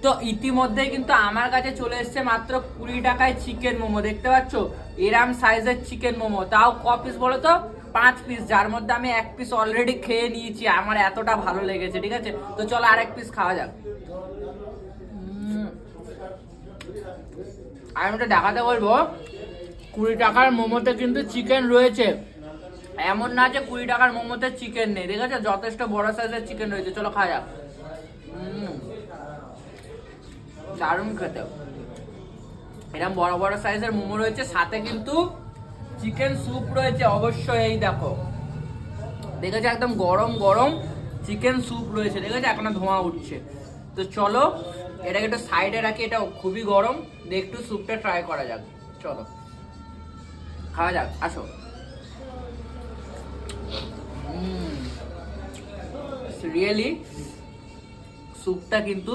তো ইতিমধ্যে কিন্তু আমার কাছে চলে এসছে মাত্র 20 টাকায় চিকেন মোমো, দেখতে পাচ্ছ এরম সাইজের চিকেন মোমো, তাও ক পিস বলো তো, 5 পিস, যার মধ্যে আমি 1 পিস অলরেডি খেয়ে নিয়েছি, আমার এতটা ভালো লেগেছে। ঠিক আছে, তো চলো আরেক পিস খাওয়া যাক। আমি ওটা দেখাতে বলবো, 20 টাকার মোমোতে কিন্তু চিকেন রয়েছে, এমন না যে 20 টাকার মোমোতে চিকেন নেই, ঠিক আছে, যথেষ্ট বড় সাইজের চিকেন রয়েছে। চলো খাওয়া যাক। দারুণ খেতে, এরকম বড় বড় সাইজের মোমো রয়েছে, সাথে কিন্তু চিকেন স্যুপ রয়েছে অবশ্যই। এই দেখো, দেখেছো একদম গরম গরম চিকেন স্যুপ রয়েছে, দেখেছো এখনো ধোঁয়া উঠছে। তো চলো এটাকে একটু সাইডে রাখি, এটা খুবই গরম, দিয়ে একটু স্যুপটা ট্রাই করা যাক। চলো খাওয়া যাক, আসো। রিয়েলি স্যুপটা কিন্তু